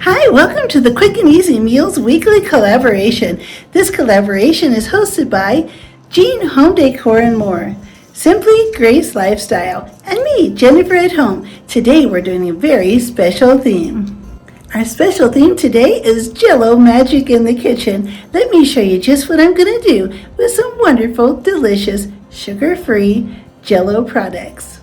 Hi, welcome to the Quick and Easy Meals Weekly Collaboration. This collaboration is hosted by Jean Home Decor and More, Simply Grace Lifestyle, and me, Jennifer at Home. Today we're doing a very special theme. Our special theme today is Jello Magic in the Kitchen. Let me show you just what I'm going to do with some wonderful, delicious, sugar-free Jello products.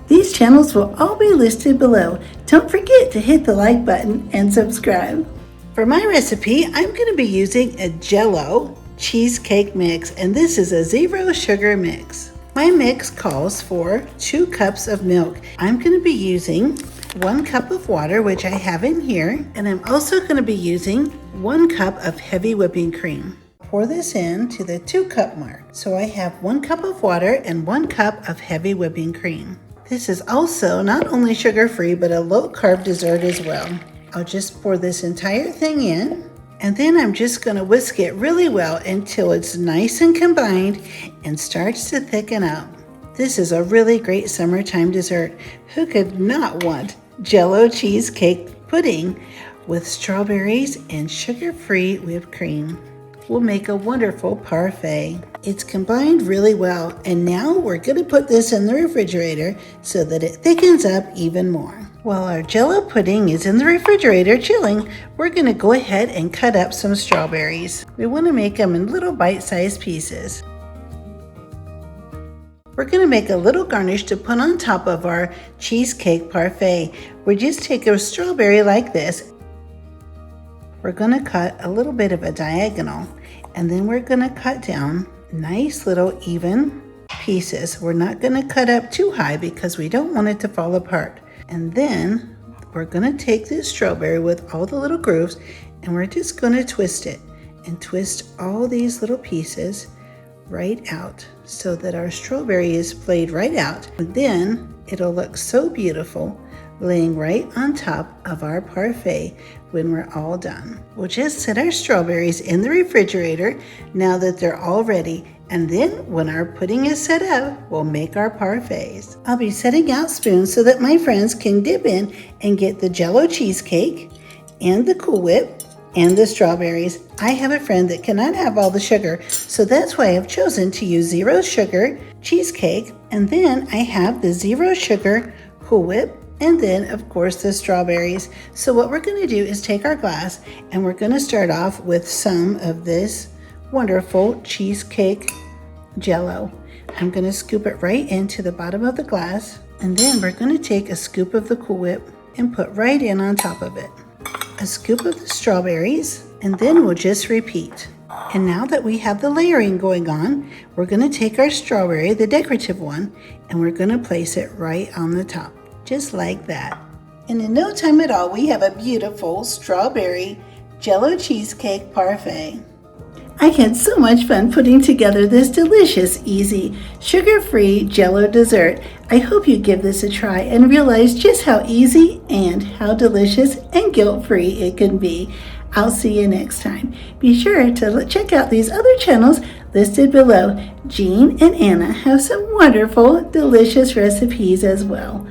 These channels will all be listed below. Don't forget to hit the like button and subscribe. For my recipe, I'm going to be using a Jello cheesecake mix, and this is a 0 sugar mix. My mix calls for 2 cups of milk. I'm going to be using 1 cup of water, which I have in here, and I'm also going to be using 1 cup of heavy whipping cream. Pour this in to the 2 cup mark. So I have 1 cup of water and 1 cup of heavy whipping cream. This is also not only sugar-free, but a low-carb dessert as well. I'll just pour this entire thing in, and then I'm just going to whisk it really well until it's nice and combined and starts to thicken up. This is a really great summertime dessert. Who could not want Jello cheesecake pudding with strawberries and sugar-free whipped cream? Will make a wonderful parfait. It's combined really well, and now we're going to put this in the refrigerator so that it thickens up even more. While our Jello pudding is in the refrigerator chilling, we're going to go ahead and cut up some strawberries. We want to make them in little bite-sized pieces. We're going to make a little garnish to put on top of our cheesecake parfait. We just take a strawberry like this. We're going to cut a little bit of a diagonal, and then we're going to cut down nice little even pieces. We're not going to cut up too high because we don't want it to fall apart. And then we're going to take this strawberry with all the little grooves, and we're just going to twist it and twist all these little pieces right out so that our strawberry is flayed right out. And then it'll look so beautiful laying right on top of our parfait when we're all done. We'll just set our strawberries in the refrigerator now that they're all ready, and then when our pudding is set up, we'll make our parfaits. I'll be setting out spoons so that my friends can dip in and get the Jello cheesecake and the Cool Whip and the strawberries. I have a friend that cannot have all the sugar, so that's why I've chosen to use 0 sugar cheesecake, and then I have the 0 sugar Cool Whip, and then of course the strawberries. So what we're going to do is take our glass, and we're going to start off with some of this wonderful cheesecake Jello. I'm going to scoop it right into the bottom of the glass, and then we're going to take a scoop of the Cool Whip and put right in on top of it, a scoop of the strawberries, and then we'll just repeat. And now that we have the layering going on, we're going to take our strawberry, the decorative one, and we're going to place it right on the top, just like that. And in no time at all, we have a beautiful strawberry Jello cheesecake parfait. I had so much fun putting together this delicious, easy, sugar-free Jello dessert. I hope you give this a try and realize just how easy and how delicious and guilt-free it can be. I'll see you next time. Be sure to check out these other channels listed below. Jean and Anna have some wonderful, delicious recipes as well.